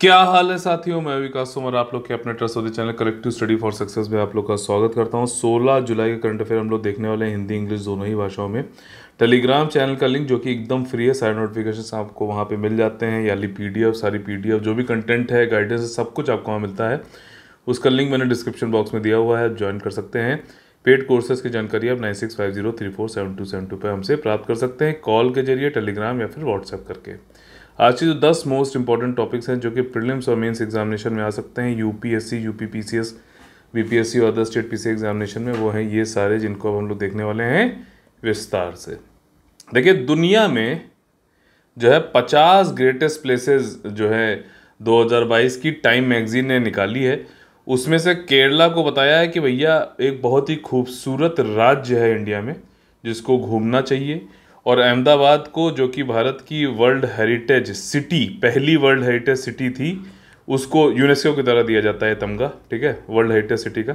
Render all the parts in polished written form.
क्या हाल है साथियों, मैं विकास तोमर आप लोग के अपने trustworthy channel collective study for success में आप लोग का स्वागत करता हूं। 16 जुलाई का करंट अफेयर हम लोग देखने वाले हैं हिंदी इंग्लिश दोनों ही भाषाओं में। टेलीग्राम चैनल का लिंक जो कि एकदम फ्री है, सारे नोटिफिकेशन आपको वहां पे मिल जाते हैं, यानी पीडीएफ, सारी पीडीएफ जो भी कंटेंट है, गाइडेंस है, सब कुछ आपको वहाँ मिलता है। उसका लिंक मैंने डिस्क्रिप्शन बॉक्स में दिया हुआ है, ज्वाइन कर सकते हैं। पेड कोर्सेज की जानकारी आप 9650347272 पर हमसे प्राप्त कर सकते हैं, कॉल के जरिए, टेलीग्राम या फिर व्हाट्सएप करके। आज की जो 10 मोस्ट इंपॉर्टेंट टॉपिक्स हैं जो कि प्रीलिम्स और मेंस एग्जामिनेशन में आ सकते हैं, यूपीएससी, यूपीपीसीएस, बीपीएससी और अदर स्टेट पीसी एग्जामिनेशन में, वो हैं ये सारे जिनको अब हम लोग देखने वाले हैं विस्तार से। देखिए, दुनिया में जो है 50 ग्रेटेस्ट प्लेसेस जो है 2022 की टाइम मैगजीन ने निकाली है, उसमें से केरला को बताया है कि भैया एक बहुत ही खूबसूरत राज्य है इंडिया में जिसको घूमना चाहिए। और अहमदाबाद को, जो कि भारत की वर्ल्ड हेरिटेज सिटी, पहली वर्ल्ड हेरिटेज सिटी थी, उसको यूनेस्को की तरह दिया जाता है तमगा, ठीक है, वर्ल्ड हेरिटेज सिटी का,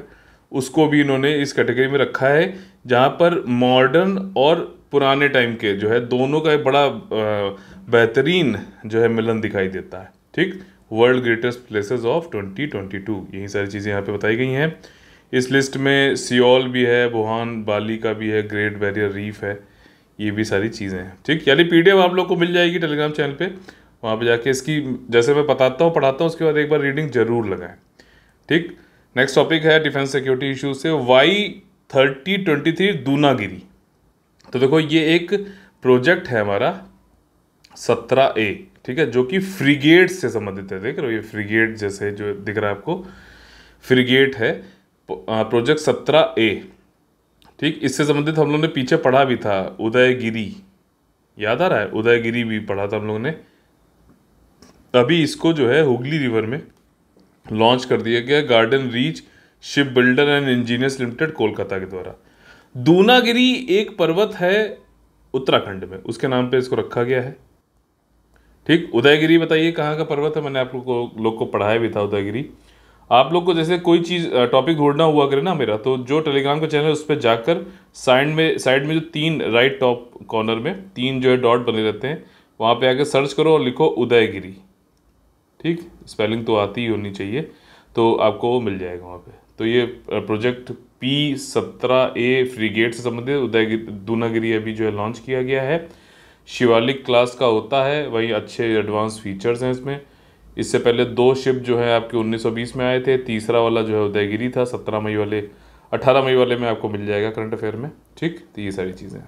उसको भी इन्होंने इस कैटेगरी में रखा है जहाँ पर मॉडर्न और पुराने टाइम के जो है दोनों का एक बड़ा बेहतरीन जो है मिलन दिखाई देता है। ठीक, वर्ल्ड ग्रेटेस्ट प्लेसेस ऑफ 2022, यही सारी चीज़ें यहाँ पे बताई गई हैं। इस लिस्ट में सियोल भी है, वुहान, बाली का भी है, ग्रेट बैरियर रीफ है, ये भी सारी चीज़ें हैं। ठीक, यानी पीडीएफ आप लोग को मिल जाएगी टेलीग्राम चैनल पे, वहाँ पे जाके इसकी जैसे मैं बताता हूँ पढ़ाता हूँ, उसके बाद एक बार रीडिंग जरूर लगाएं। ठीक, नेक्स्ट टॉपिक है डिफेंस सिक्योरिटी इशू से Y3023 दूनागिरी। तो देखो, ये एक प्रोजेक्ट है हमारा 17A, ठीक है, जो कि फ्रिगेट से संबंधित है। देख रहे हो, ये फ्रिगेट जैसे जो दिख रहा है आपको, फ्रिगेट है प्रोजेक्ट 17A। ठीक, इससे संबंधित हम लोगों ने पीछे पढ़ा भी था, उदयगिरी, याद आ रहा है, उदयगिरी भी पढ़ा था हम लोगों ने। अभी इसको जो है हुगली रिवर में लॉन्च कर दिया गया, garden reach ship builder and engineers limited Kolkata के द्वारा। दूनागिरी एक पर्वत है उत्तराखंड में, उसके नाम पे इसको रखा गया है। ठीक, उदयगिरी बताइए कहाँ का पर्वत है, मैंने आप लोग को पढ़ाया भी था उदयगिरी। आप लोग को जैसे कोई चीज़ टॉपिक ढूंढना हुआ करे ना मेरा, तो जो टेलीग्राम का चैनल है उस पर जाकर साइड में जो 3 राइट टॉप कॉर्नर में 3 जो है डॉट बने रहते हैं, वहाँ पे आके सर्च करो और लिखो उदयगिरी। ठीक, स्पेलिंग तो आती ही होनी चाहिए, तो आपको वो मिल जाएगा वहाँ पे। तो ये प्रोजेक्ट P17A फ्रिगेट से संबंधित उदयगिरी दूनागिरी अभी जो है लॉन्च किया गया है। शिवालिक क्लास का होता है, वही अच्छे एडवांस फीचर्स हैं इसमें। इससे पहले 2 शिप जो है आपके 1920 में आए थे, तीसरा वाला जो है उदयगिरी था, 18 मई वाले में आपको मिल जाएगा करंट अफेयर में। ठीक, तो ये सारी चीज़ें।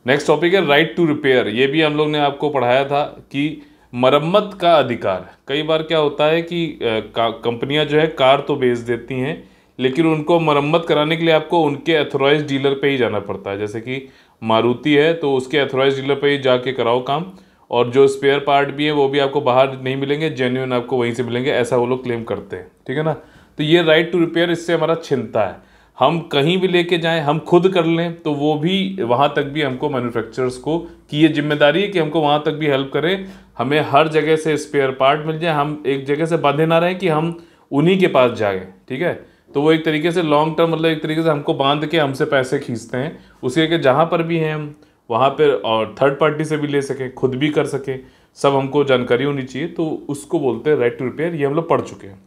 नेक्स्ट टॉपिक है राइट टू रिपेयर। ये भी हम लोग ने आपको पढ़ाया था कि मरम्मत का अधिकार। कई बार क्या होता है कि कंपनियां जो है कार तो बेच देती हैं, लेकिन उनको मरम्मत कराने के लिए आपको उनके अथोराइज डीलर पे ही जाना पड़ता है। जैसे कि मारुति है तो उसके अथोराइज डीलर पे ही जाके कराओ काम, और जो स्पेयर पार्ट भी है वो भी आपको बाहर नहीं मिलेंगे, जेन्युइन आपको वहीं से मिलेंगे, ऐसा वो लोग क्लेम करते हैं। ठीक है ना, तो ये राइट टू रिपेयर इससे हमारा छिनता है। हम कहीं भी लेके जाएं, हम खुद कर लें, तो वो भी वहाँ तक भी हमको मैन्युफैक्चरर्स को की ये जिम्मेदारी है कि हमको वहाँ तक भी हेल्प करें, हमें हर जगह से स्पेयर पार्ट मिल जाए, हम एक जगह से बांधे ना रहें कि हम उन्हीं के पास जाएं। ठीक है, तो वो एक तरीके से लॉन्ग टर्म, मतलब एक तरीके से हमको बांध के हमसे पैसे खींचते हैं। उसी के जहाँ पर भी हैं हम वहाँ पर, और थर्ड पार्टी से भी ले सकें, खुद भी कर सकें, सब हमको जानकारी होनी चाहिए, तो उसको बोलते हैं राइट टू रिपेयर। ये हम लोग पढ़ चुके हैं।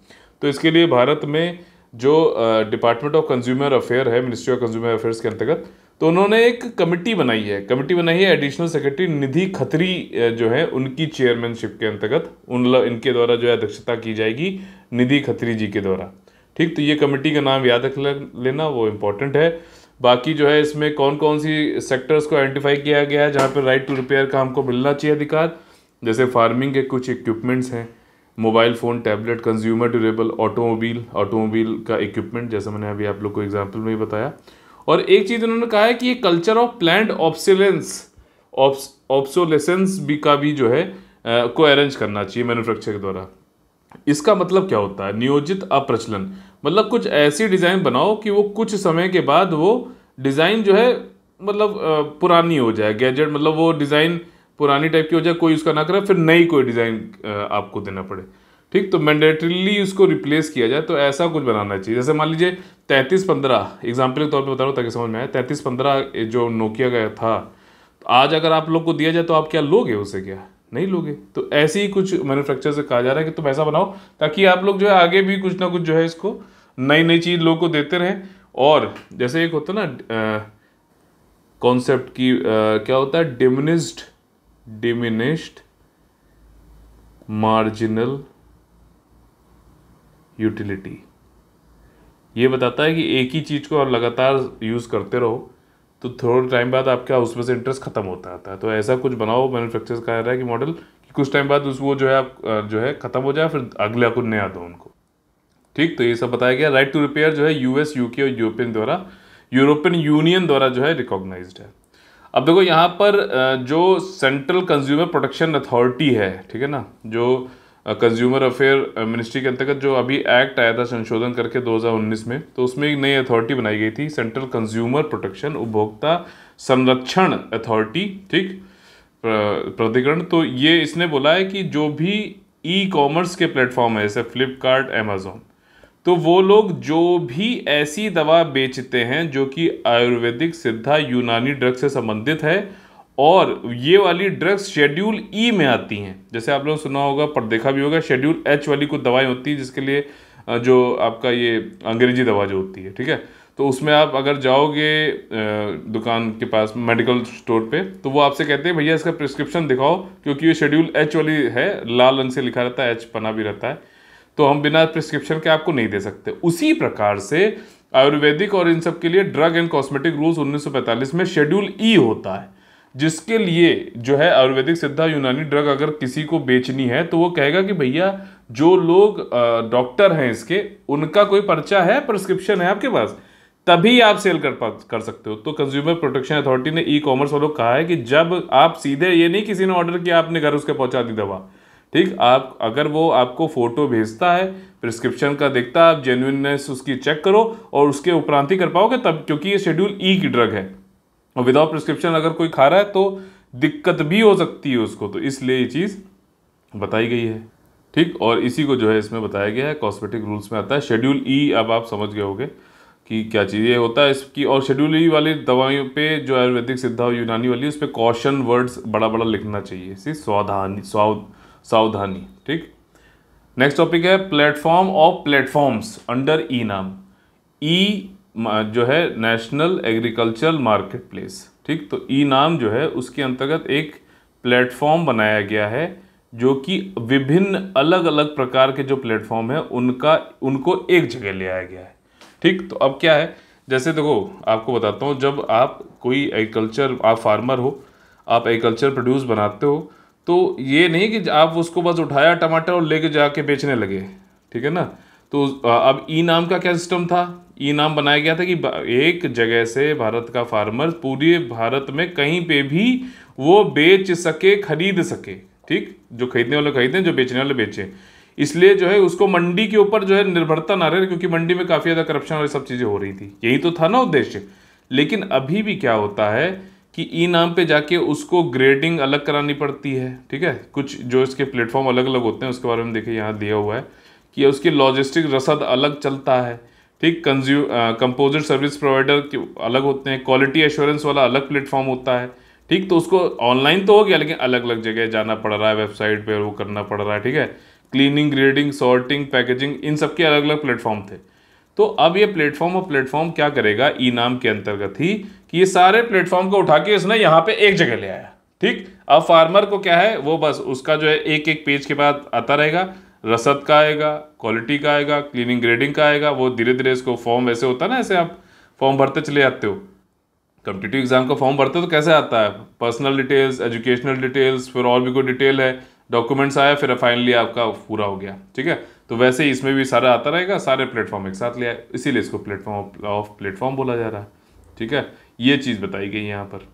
तो इसके लिए भारत में जो डिपार्टमेंट ऑफ कंज्यूमर अफेयर है, मिनिस्ट्री ऑफ कंज्यूमर अफेयर्स के अंतर्गत, तो उन्होंने एक कमेटी बनाई है एडिशनल सेक्रेटरी निधि खत्री जो है उनकी चेयरमैनशिप के अंतर्गत इनके द्वारा जो है अध्यक्षता की जाएगी, निधि खत्री जी के द्वारा। ठीक, तो ये कमेटी का नाम याद रख लेना, वो इम्पोर्टेंट है। बाकी जो है इसमें कौन कौन सी सेक्टर्स को आइडेंटिफाई किया गया है जहाँ पर राइट टू रिपेयर का हमको मिलना चाहिए अधिकार। जैसे फार्मिंग के कुछ इक्विपमेंट्स हैं, mobile phone, tablet, consumer durable, automobile का इक्विपमेंट, जैसे मैंने अभी आप लोग को एग्जांपल में ही बताया। और एक चीज़ उन्होंने कहा है कि ये कल्चर ऑफ प्लान्ड ऑब्सोलेसेंस भी का भी जो है को अरेंज करना चाहिए मैन्युफैक्चर के द्वारा। इसका मतलब क्या होता है, नियोजित अप्रचलन, मतलब कुछ ऐसी डिज़ाइन बनाओ कि वो कुछ समय के बाद वो डिज़ाइन जो है मतलब पुरानी हो जाए, गैजेट मतलब वो डिज़ाइन पुरानी टाइप की हो जाए, कोई उसका ना करे, फिर नई कोई डिज़ाइन आपको देना पड़े। ठीक, तो मैंडेटरीली उसको रिप्लेस किया जाए, तो ऐसा कुछ बनाना चाहिए। जैसे मान लीजिए 3315, एग्जाम्पल के तौर पे बता रहा हूँ ताकि समझ में आए, 3315 जो नोकिया का था, तो आज अगर आप लोग को दिया जाए तो आप क्या लोगे उसे, क्या नहीं लोगे। तो ऐसे ही कुछ मैन्युफैक्चर से कहा जा रहा है कि तुम ऐसा बनाओ ताकि आप लोग जो है आगे भी कुछ ना कुछ जो है इसको नई नई चीज़ लोगों को देते रहें। और जैसे एक होता है ना कॉन्सेप्ट की क्या होता है, डिमिनिश्ड मार्जिनल यूटिलिटी। ये बताता है कि एक ही चीज़ को आप लगातार यूज़ करते रहो तो थोड़े टाइम बाद आपका उसमें से इंटरेस्ट खत्म होता आता है। तो ऐसा कुछ बनाओ मैन्युफैक्चरर्स कह रहा है कि मॉडल कि कुछ टाइम बाद उस वो जो है आप जो है खत्म हो जाए, फिर अगला कुछ नया दो उनको। ठीक, तो ये सब बताया गया। राइट टू रिपेयर जो है यूएस, यूके और यूरोपियन यूनियन द्वारा जो है रिकॉग्नाइज्ड है। अब देखो यहाँ पर जो सेंट्रल कंज्यूमर प्रोटेक्शन अथॉरिटी है, ठीक है ना, जो कंज्यूमर अफेयर मिनिस्ट्री के अंतर्गत जो अभी एक्ट आया था संशोधन करके 2019 में, तो उसमें एक नई अथॉरिटी बनाई गई थी, सेंट्रल कंज्यूमर प्रोटेक्शन उपभोक्ता संरक्षण अथॉरिटी, ठीक, प्राधिकरण। तो ये इसने बोला है कि जो भी ई कॉमर्स के प्लेटफॉर्म है जैसे फ्लिपकार्ट, अमेजोन, तो वो लोग जो भी ऐसी दवा बेचते हैं जो कि आयुर्वेदिक, सिद्धा, यूनानी ड्रग से संबंधित है और ये वाली ड्रग्स शेड्यूल ई में आती हैं, जैसे आप लोगों ने सुना होगा पर देखा भी होगा, शेड्यूल एच वाली कुछ दवाएं होती है जिसके लिए जो आपका ये अंग्रेजी दवा जो होती है, ठीक है, तो उसमें आप अगर जाओगे दुकान के पास मेडिकल स्टोर पे, तो वो आपसे कहते हैं भैया इसका प्रिस्क्रिप्शन दिखाओ, क्योंकि ये शेड्यूल एच वाली है, लाल रंग से लिखा रहता है, एच बना भी रहता है, तो हम बिना प्रिस्क्रिप्शन के आपको नहीं दे सकते। उसी प्रकार से आयुर्वेदिक और इन सब के लिए ड्रग एंड कॉस्मेटिक रूल्स 1945 में शेड्यूल ई होता है, जिसके लिए जो है आयुर्वेदिक, सिद्धा, यूनानी ड्रग अगर किसी को बेचनी है तो वो कहेगा कि भैया जो लोग डॉक्टर हैं इसके, उनका कोई पर्चा है, प्रिस्क्रिप्शन है आपके पास, तभी आप सेल कर सकते हो। तो कंज्यूमर प्रोटेक्शन अथॉरिटी ने ई कॉमर्स वालों को कहा है कि जब आप सीधे, ये नहीं किसी ने ऑर्डर किया आपने घर उसके पहुंचा दी दवा, ठीक, आप अगर वो आपको फोटो भेजता है, प्रिस्क्रिप्शन का देखता है, आप जेन्युइननेस उसकी चेक करो और उसके उपरांत ही कर पाओगे तब, क्योंकि ये शेड्यूल ई की ड्रग है और विदाउट प्रिस्क्रिप्शन अगर कोई खा रहा है तो दिक्कत भी हो सकती है उसको, तो इसलिए ये चीज़ बताई गई है। ठीक, और इसी को जो है इसमें बताया गया है, कॉस्मेटिक रूल्स में आता है शेड्यूल ई। अब आप समझ गए होंगे कि क्या चीज़ ये होता है इसकी। और शेड्यूल ई वाली दवाइयों पे जो आयुर्वेदिक, सिद्धा और यूनानी वाली, उस पर कॉशन वर्ड्स बड़ा बड़ा लिखना चाहिए, इसी सावधानी। ठीक, नेक्स्ट टॉपिक है प्लेटफॉर्म ऑफ प्लेटफॉर्म्स अंडर ई नाम। ई जो है नेशनल एग्रीकल्चरल मार्केट प्लेस। ठीक, तो ई नाम जो है उसके अंतर्गत एक प्लेटफॉर्म बनाया गया है जो कि विभिन्न अलग अलग प्रकार के जो प्लेटफॉर्म है उनको एक जगह ले आया गया है। ठीक, तो अब क्या है, जैसे देखो आपको बताता हूँ, जब आप कोई एग्रीकल्चर, आप फार्मर हो, आप एग्रीकल्चर प्रोड्यूस बनाते हो, तो ये नहीं कि आप उसको बस उठाया टमाटर और लेके जाके बेचने लगे, ठीक है ना। तो अब ई नाम का क्या सिस्टम था, ई नाम बनाया गया था कि एक जगह से भारत का फार्मर पूरे भारत में कहीं पे भी वो बेच सके, खरीद सके। ठीक, जो खरीदने वाले खरीदें, जो बेचने वाले बेचें। इसलिए जो है उसको मंडी के ऊपर जो है निर्भरता ना रहे, क्योंकि मंडी में काफ़ी ज़्यादा करप्शन और सब चीज़ें हो रही थी, यही तो था ना उद्देश्य। लेकिन अभी भी क्या होता है कि ई नाम पे जाके उसको ग्रेडिंग अलग करानी पड़ती है। ठीक है, कुछ जो इसके प्लेटफॉर्म अलग अलग होते हैं उसके बारे में देखिए यहाँ दिया हुआ है कि उसकी लॉजिस्टिक रसद अलग चलता है। ठीक, कंपोजिट सर्विस प्रोवाइडर के अलग होते हैं, क्वालिटी एश्योरेंस वाला अलग प्लेटफॉर्म होता है। ठीक, तो उसको ऑनलाइन तो हो गया, लेकिन अलग अलग जगह जाना पड़ रहा है, वेबसाइट पे वो करना पड़ रहा है। ठीक है, क्लीनिंग, ग्रेडिंग, सॉर्टिंग, पैकेजिंग, इन सब के अलग अलग प्लेटफॉर्म थे। तो अब ये प्लेटफॉर्म क्या करेगा ई नाम के अंतर्गत ही, कि ये सारे प्लेटफॉर्म को उठा के इसने यहाँ पे एक जगह ले आया। ठीक, अब फार्मर को क्या है, वो बस उसका जो है एक एक पेज के बाद आता रहेगा, रसद का आएगा, क्वालिटी का आएगा, क्लीनिंग ग्रेडिंग का आएगा, वो धीरे धीरे इसको फॉर्म ऐसे होता है ना, ऐसे आप फॉर्म भरते चले जाते हो, कॉम्पिटिटिव एग्जाम का फॉर्म भरते हो तो कैसे आता है, पर्सनल डिटेल्स, एजुकेशनल डिटेल्स, फिर और भी कोई डिटेल है, डॉक्यूमेंट्स आया, फिर फाइनली आपका पूरा हो गया। ठीक है, तो वैसे ही इसमें भी सारा आता रहेगा, सारे प्लेटफॉर्म एक साथ ले आए, इसीलिए इसको प्लेटफॉर्म ऑफ प्लेटफॉर्म बोला जा रहा है। ठीक है, ये चीज़ बताई गई यहाँ पर।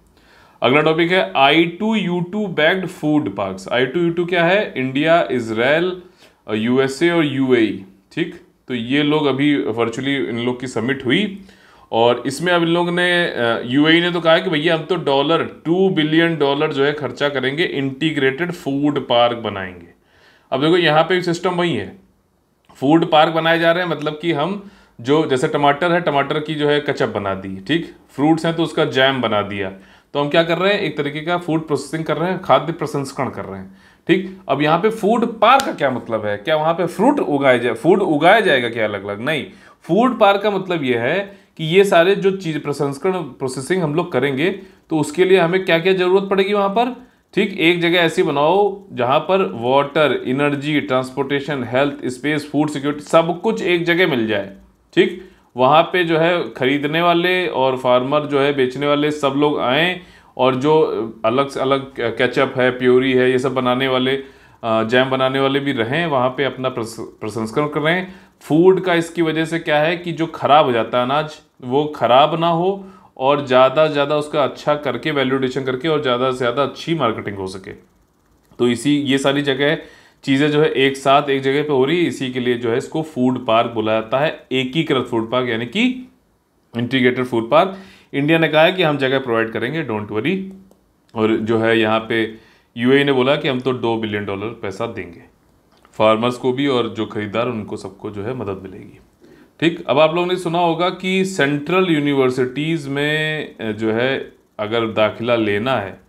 अगला टॉपिक है I2U2 bagged food parks. I2U2 क्या है, इंडिया, इजराइल, USA और UAE। ठीक, तो ये लोग अभी वर्चुअली इन लोग की समिट हुई और इसमें अब इन लोगों ने UAE ने तो कहा है कि भैया हम तो $2 बिलियन जो है खर्चा करेंगे, इंटीग्रेटेड फूड पार्क बनाएंगे। अब देखो यहाँ पे सिस्टम वही है, फूड पार्क बनाए जा रहे हैं, मतलब कि हम जो जैसे टमाटर है, टमाटर की जो है कचप बना दी, ठीक, फ्रूट्स हैं तो उसका जैम बना दिया, तो हम क्या कर रहे हैं, एक तरीके का फूड प्रोसेसिंग कर रहे हैं, खाद्य प्रसंस्करण कर रहे हैं। ठीक, अब यहाँ पे फूड पार्क का क्या मतलब है? क्या वहां पे फूड उगाया जाएगा क्या अलग अलग? नहीं, फूड पार्क का मतलब यह है कि ये सारे जो चीज प्रसंस्करण प्रोसेसिंग हम लोग करेंगे तो उसके लिए हमें क्या क्या जरूरत पड़ेगी वहां पर। ठीक, एक जगह ऐसी बनाओ जहां पर water, energy, transportation, health, space, food security सब कुछ एक जगह मिल जाए। ठीक, वहां पे जो है खरीदने वाले और फार्मर जो है बेचने वाले सब लोग आए, और जो अलग से अलग केचप है, प्योरी है, ये सब बनाने वाले, जैम बनाने वाले भी रहें वहाँ पे अपना प्रसंस्करण कर रहे हैं। फूड का इसकी वजह से क्या है कि जो खराब हो जाता है अनाज वो खराब ना हो, और ज़्यादा से ज़्यादा उसका अच्छा करके वैल्यूडेशन करके और ज़्यादा से ज़्यादा अच्छी मार्केटिंग हो सके। तो इसी ये सारी जगह चीज़ें जो है एक साथ एक जगह पे हो रही है, इसी के लिए जो है इसको फूड पार्क बोला जाता है, एकीकृत फूड पार्क यानी कि इंटीग्रेटेड फूड पार्क। इंडिया ने कहा है कि हम जगह प्रोवाइड करेंगे, डोंट वरी। और जो है यहाँ पे यूएई ने बोला कि हम तो $2 बिलियन पैसा देंगे फार्मर्स को भी, और जो खरीदार उनको सबको जो है मदद मिलेगी। ठीक, अब आप लोगों ने सुना होगा कि सेंट्रल यूनिवर्सिटीज़ में जो है अगर दाखिला लेना है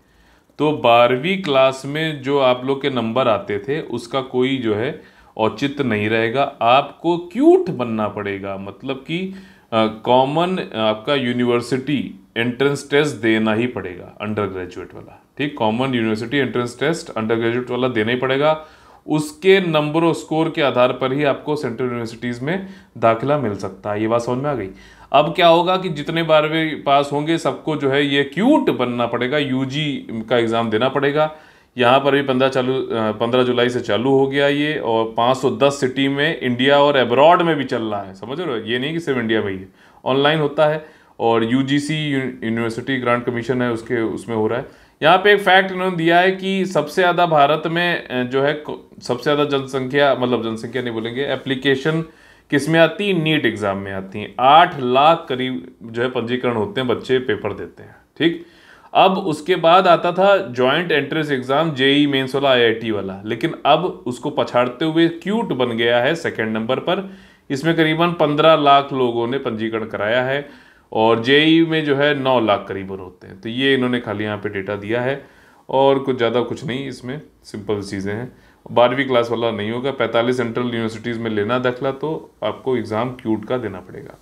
तो 12वीं क्लास में जो आप लोग के नंबर आते थे उसका कोई जो है औचित्य नहीं रहेगा, आपको क्यूट बनना पड़ेगा। मतलब कि कॉमन आपका यूनिवर्सिटी एंट्रेंस टेस्ट देना ही पड़ेगा, अंडर ग्रेजुएट वाला। ठीक, common university entrance test undergraduate वाला देना ही पड़ेगा। उसके नंबर और स्कोर के आधार पर ही आपको सेंट्रल यूनिवर्सिटीज़ में दाखिला मिल सकता है। ये बात समझ में आ गई। अब क्या होगा कि जितने 12वीं पास होंगे सबको जो है ये क्यूट बनना पड़ेगा, यूजी का एग्ज़ाम देना पड़ेगा। यहाँ पर भी 15 जुलाई से चालू हो गया ये, और 510 सिटी में इंडिया और अब्रॉड में भी चल रहा है, समझ रहे हो? ये नहीं कि सिर्फ इंडिया में ही है, ऑनलाइन होता है। और यूजीसी यूनिवर्सिटी ग्रांट कमीशन है उसमें हो रहा है। यहाँ पे एक फैक्ट इन्होंने दिया है कि सबसे ज़्यादा भारत में जो है सबसे ज़्यादा जनसंख्या, मतलब जनसंख्या नहीं बोलेंगे, एप्लीकेशन किस में आती है? नीट एग्ज़ाम में आती हैं। 8 लाख करीब जो है पंजीकरण होते हैं, बच्चे पेपर देते हैं। ठीक, अब उसके बाद आता था joint entrance exam, JEE mains वाला, आईआईटी वाला, लेकिन अब उसको पछाड़ते हुए क्यूट बन गया है सेकंड नंबर पर। इसमें करीबन 15 लाख लोगों ने पंजीकरण कराया है, और जेई में जो है 9 लाख करीबन होते हैं। तो ये इन्होंने खाली यहाँ पे डेटा दिया है, और कुछ ज़्यादा कुछ नहीं, इसमें सिंपल चीज़ें हैं। 12वीं क्लास वाला नहीं होगा। 45 सेंट्रल यूनिवर्सिटीज़ में लेना दाखिला तो आपको एग्ज़ाम क्यूट का देना पड़ेगा।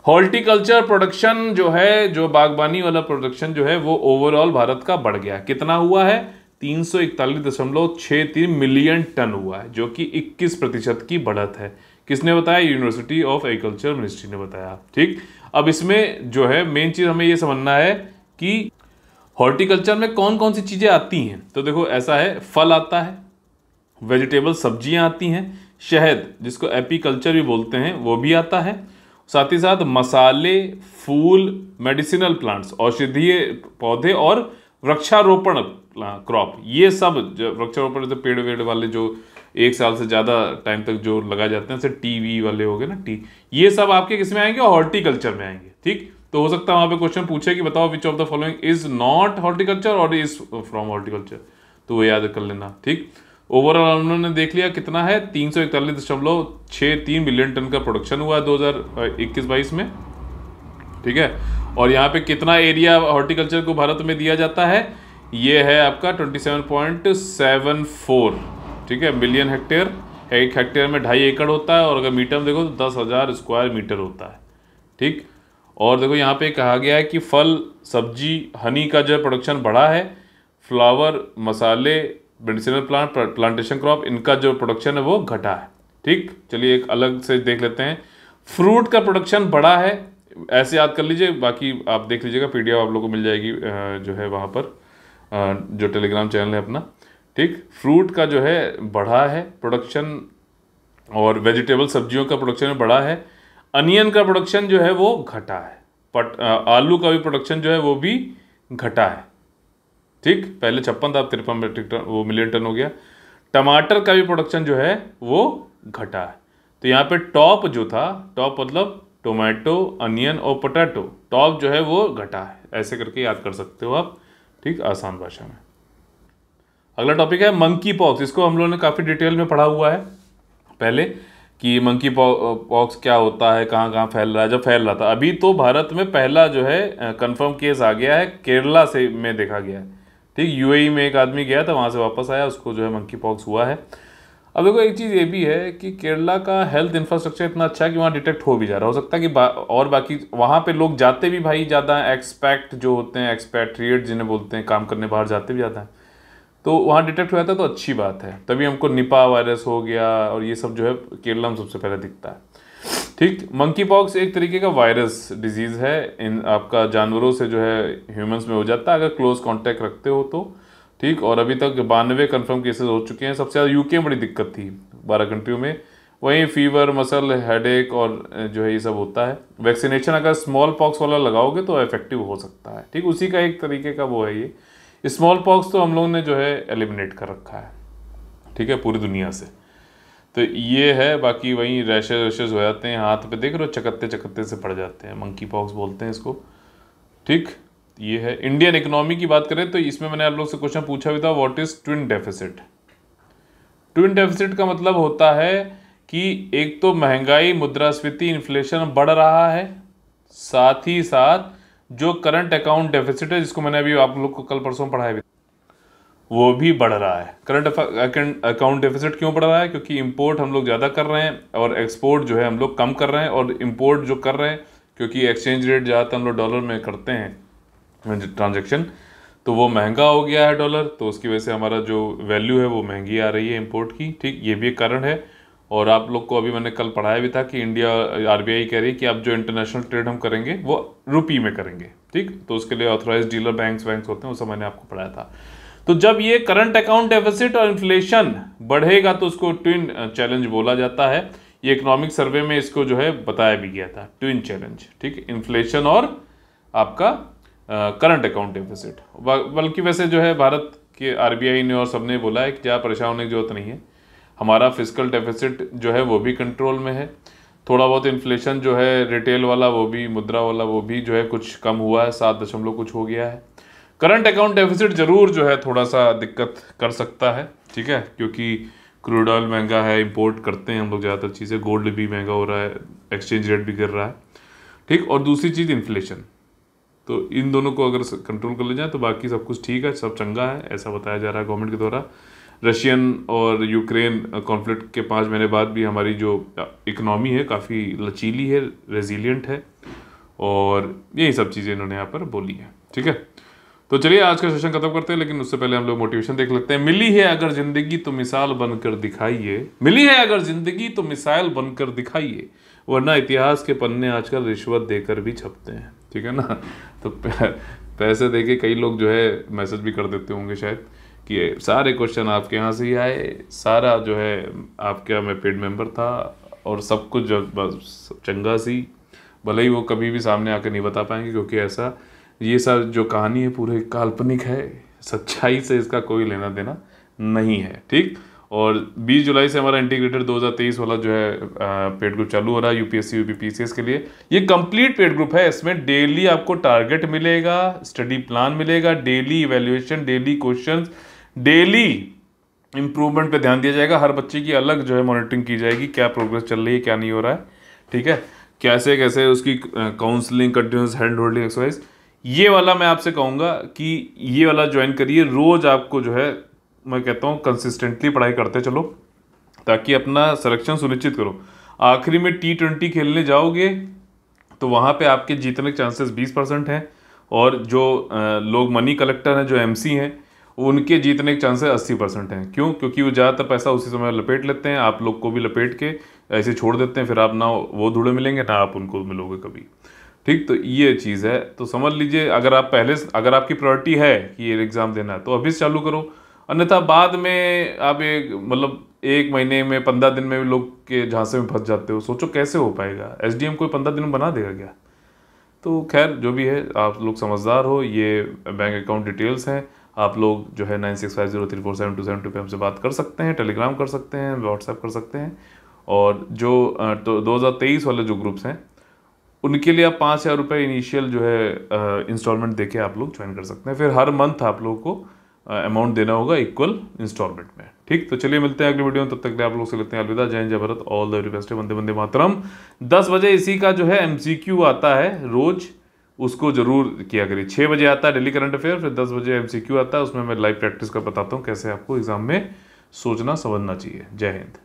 हॉर्टिकल्चर प्रोडक्शन जो है, जो बागबानी वाला प्रोडक्शन जो है वो ओवरऑल भारत का बढ़ गया। कितना हुआ है? 341.63 मिलियन टन हुआ है, जो कि 21% की बढ़त है। किसने बताया? यूनिवर्सिटी ऑफ एग्रीकल्चर मिनिस्ट्री ने बताया। ठीक, अब इसमें जो है मेन चीज़ हमें ये समझना है कि हॉर्टिकल्चर में कौन कौन सी चीज़ें आती हैं। तो देखो ऐसा है, फल आता है, वेजिटेबल सब्जियां आती हैं, शहद जिसको एपीकल्चर भी बोलते हैं वो भी आता है, साथ ही साथ मसाले, फूल, मेडिसिनल प्लांट्स, औषधीय पौधे, और वृक्षारोपण क्रॉप। ये सब वृक्षारोपण जैसे पेड़ वेड़ वाले जो 1 साल से ज़्यादा टाइम तक जो लगाए जाते हैं, जैसे टीवी वाले हो गए ना, ये सब आपके किस में आएंगे? हॉर्टिकल्चर में आएंगे। ठीक, तो हो सकता है वहाँ पे क्वेश्चन पूछे कि बताओ which of the following is not horticulture और इज फ्रॉम हॉर्टिकल्चर, तो वो याद कर लेना। ठीक, ओवरऑल उन्होंने देख लिया कितना है, 341.63 मिलियन टन का प्रोडक्शन हुआ है 2021-22 में। ठीक है, और यहाँ पे कितना एरिया हॉर्टिकल्चर को भारत में दिया जाता है? ये है आपका 27.74, ठीक है, मिलियन हेक्टेयर। एक हेक्टेयर में 2.5 एकड़ होता है, और अगर मीटर में देखो तो 10,000 स्क्वायर मीटर होता है। ठीक, और देखो यहाँ पे कहा गया है कि फल, सब्जी, हनी का जो प्रोडक्शन बढ़ा है, फ्लावर, मसाले, मेडिसिनल प्लांटेशन क्रॉप, इनका जो प्रोडक्शन है वो घटा है। ठीक, चलिए एक अलग से देख लेते हैं। फ्रूट का प्रोडक्शन बढ़ा है, ऐसे याद कर लीजिए, बाकी आप देख लीजिएगा, पीडीएफ आप लोगों को मिल जाएगी जो है वहाँ पर, जो टेलीग्राम चैनल है अपना। ठीक, फ्रूट का जो है बढ़ा है प्रोडक्शन, और वेजिटेबल सब्जियों का प्रोडक्शन बढ़ा है। अनियन का प्रोडक्शन जो है वो घटा है, आलू का भी प्रोडक्शन जो है वो भी घटा है। ठीक, पहले 56 था, अब 53 मेट्रिक टन, वो मिलियन टन हो गया। टमाटर का भी प्रोडक्शन जो है वो घटा है। तो यहाँ पे टॉप जो था, टॉप मतलब टोमेटो, अनियन और पोटैटो, टॉप जो है वो घटा है। ऐसे करके याद कर सकते हो आप। ठीक, आसान भाषा में। अगला टॉपिक है मंकी पॉक्स। इसको हम लोगों ने काफ़ी डिटेल में पढ़ा हुआ है पहले, कि मंकी पॉक्स क्या होता है, कहाँ कहाँ फैल रहा है, जब फैल रहा था। अभी तो भारत में पहला जो है कंफर्म केस आ गया है, केरला से में देखा गया है। ठीक, यूएई में एक आदमी गया था, वहाँ से वापस आया, उसको जो है मंकी पॉक्स हुआ है। अब देखो एक चीज़ ये भी है कि केरला का हेल्थ इंफ्रास्ट्रक्चर इतना अच्छा है कि वहाँ डिटेक्ट हो भी जा रहा हो सकता है कि और बाकी वहाँ पे लोग जाते भी भाई ज़्यादा, एक्सपैक्ट जो होते हैं, एक्सपैट्रिएट जिन्हें बोलते हैं, काम करने बाहर जाते भी ज़्यादा हैं, तो वहाँ डिटेक्ट हो जाता है तो अच्छी बात है। तभी हमको निपा वायरस हो गया और ये सब जो है केरला में सबसे पहले दिखता है। ठीक, मंकी पॉक्स एक तरीके का वायरस डिजीज है, इन आपका जानवरों से जो है ह्यूमंस में हो जाता है अगर क्लोज कांटेक्ट रखते हो तो। ठीक, और अभी तक 92 कंफर्म केसेस हो चुके हैं। सबसे ज़्यादा यूके में बड़ी दिक्कत थी 12 कंट्रियों में। वहीं फीवर, मसल, हेडेक और जो है ये सब होता है। वैक्सीनेशन अगर स्मॉल पॉक्स वाला लगाओगे तो इफेक्टिव हो सकता है। ठीक, उसी का एक तरीके का वो है ये। स्मॉल पॉक्स तो हम लोगों ने जो है एलिमिनेट कर रखा है, ठीक है, पूरी दुनिया से। तो ये है, बाकी वहीं रैशेज वैशेज हो जाते हैं हाथ पे, देख रहे हो, चकत्ते चकत्ते से पड़ जाते हैं, मंकी पॉक्स बोलते हैं इसको। ठीक, ये है। इंडियन इकोनॉमी की बात करें तो इसमें मैंने आप लोग से क्वेश्चन पूछा भी था, what is twin deficit. Twin deficit का मतलब होता है कि एक तो महंगाई, मुद्रास्फीति, इन्फ्लेशन बढ़ रहा है, साथ ही साथ जो करंट अकाउंट डेफिसिट है, जिसको मैंने अभी आप लोग को कल परसों पढ़ाया भी, वो भी बढ़ रहा है। करंट अकाउंट डेफिसिट क्यों बढ़ रहा है? क्योंकि इंपोर्ट हम लोग ज़्यादा कर रहे हैं और एक्सपोर्ट जो है हम लोग कम कर रहे हैं। और इंपोर्ट जो कर रहे हैं, क्योंकि एक्सचेंज रेट ज़्यादातर हम लोग डॉलर में करते हैं ट्रांजेक्शन, तो वो महंगा हो गया है डॉलर, तो उसकी वजह से हमारा जो वैल्यू है वो महंगी आ रही है इंपोर्ट की। ठीक, ये भी एक कारण है। और आप लोग को अभी मैंने कल पढ़ाया भी था कि इंडिया, आरबीआई कह रही है कि अब जो इंटरनेशनल ट्रेड हम करेंगे वो रुपी में करेंगे। ठीक, तो उसके लिए ऑथराइज डीलर बैंक्स होते हैं, वो सब मैंने आपको पढ़ाया था। तो जब ये करंट अकाउंट डेफिसिट और इन्फ्लेशन बढ़ेगा तो उसको ट्विन चैलेंज बोला जाता है। ये इकोनॉमिक सर्वे में इसको जो है बताया भी गया था, ट्विन चैलेंज। ठीक, इन्फ्लेशन और आपका करंट अकाउंट डेफिसिट। बल्कि वैसे जो है भारत के आरबीआई ने और सबने बोला है कि ज़्यादा परेशान होने की जरूरत नहीं है, हमारा फिजिकल डेफिसिट जो है वो भी कंट्रोल में है। थोड़ा बहुत इन्फ्लेशन जो है रिटेल वाला, वो भी मुद्रा वाला, वो भी जो है कुछ कम हुआ है, 7 कुछ हो गया है। करंट अकाउंट डेफिसिट जरूर जो है थोड़ा सा दिक्कत कर सकता है, ठीक है, क्योंकि क्रूड ऑयल महंगा है, इंपोर्ट करते हैं हम लोग ज़्यादातर चीज़ें, गोल्ड भी महंगा हो रहा है, एक्सचेंज रेट भी गिर रहा है। ठीक, और दूसरी चीज़ इन्फ्लेशन। तो इन दोनों को अगर कंट्रोल कर ले जाए तो बाकी सब कुछ ठीक है, सब चंगा है, ऐसा बताया जा रहा है गवर्नमेंट के द्वारा। रशियन और यूक्रेन कॉन्फ्लिक्ट के 5 महीने बाद भी हमारी जो इकनॉमी है काफ़ी लचीली है, रेजिलियंट है, और यही सब चीज़ें इन्होंने यहाँ पर बोली है। ठीक है, तो चलिए आज का सेशन खत्म करते हैं, लेकिन उससे पहले हम लोग मोटिवेशन देख लेते हैं। मिली है अगर जिंदगी तो मिसाल बनकर दिखाइए, मिली है अगर जिंदगी तो मिसाल बनकर दिखाइए, वरना इतिहास के पन्ने आजकल रिश्वत देकर भी छपते हैं। ठीक है ना, तो पैसे देके कई लोग जो है मैसेज भी कर देते होंगे शायद कि सारे क्वेश्चन आपके यहाँ से ही आए, सारा जो है आपके यहाँ मैं पेड मेंबर था और सब कुछ जो बस चंगा सी, भले ही वो कभी भी सामने आकर नहीं बता पाएंगे, क्योंकि ऐसा ये सब जो कहानी है पूरी काल्पनिक है, सच्चाई से इसका कोई लेना देना नहीं है। ठीक, और 20 जुलाई से हमारा इंटीग्रेटेड 2023 वाला जो है पेड ग्रुप चालू हो रहा है यूपीएससी यूपीपीसीएस के लिए। ये कंप्लीट पेड ग्रुप है, इसमें डेली आपको टारगेट मिलेगा, स्टडी प्लान मिलेगा, daily evaluation, daily questions, daily improvement पे ध्यान दिया जाएगा। हर बच्चे की अलग जो है मॉनिटरिंग की जाएगी, क्या प्रोग्रेस चल रही है, क्या नहीं हो रहा है। ठीक है, कैसे कैसे उसकी counselling, continuous hand holding exercise, ये वाला मैं आपसे कहूँगा कि ये वाला ज्वाइन करिए। रोज आपको जो है मैं कहता हूँ कंसिस्टेंटली पढ़ाई करते चलो, ताकि अपना सिलेक्शन सुनिश्चित करो। आखिरी में T20 खेलने जाओगे तो वहाँ पे आपके जीतने के चांसेस 20% हैं, और जो लोग मनी कलेक्टर हैं, जो MC हैं, उनके जीतने के चांसेस 80% हैं। क्यों? क्योंकि वो ज़्यादातर पैसा उसी समय लपेट लेते हैं, आप लोग को भी लपेट के ऐसे छोड़ देते हैं, फिर आप ना वो धूड़े मिलेंगे ना आप उनको मिलोगे कभी। ठीक, तो ये चीज़ है। तो समझ लीजिए, अगर आपकी प्रायोरिटी है कि ये एग्ज़ाम देना है तो अभी से चालू करो, अन्यथा बाद में आप मतलब 1 महीने में, 15 दिन में भी लोग के झांसे में फंस जाते हो। सोचो कैसे हो पाएगा, SDM कोई 15 दिन में बना देगा क्या? तो खैर जो भी है, आप लोग समझदार हो, ये बैंक अकाउंट डिटेल्स हैं, आप लोग जो है 9650347272 पे हमसे बात कर सकते हैं, टेलीग्राम कर सकते हैं, व्हाट्सएप कर सकते हैं। और जो 2023 वाले जो ग्रुप्स हैं उनके लिए आप 5,000 रुपये इनिशियल जो है इंस्टॉलमेंट देके आप लोग ज्वाइन कर सकते हैं। फिर हर मंथ आप लोगों को अमाउंट देना होगा इक्वल इंस्टॉलमेंट में। ठीक, तो चलिए मिलते हैं अगली वीडियो में, तब तक के लिए आप लोग से लेते हैं अलविदा। जय हिंद, जय Bharat, all the very best, वंदे वंदे मातरम। 10 बजे इसी का जो है MCQ आता है रोज, उसको जरूर किया करिए। 6 बजे आता है डेली करंट अफेयर, फिर 10 बजे MCQ आता है, उसमें मैं लाइव प्रैक्टिस कर बताता हूँ कैसे आपको एग्जाम में सोचना समझना चाहिए। जय हिंद।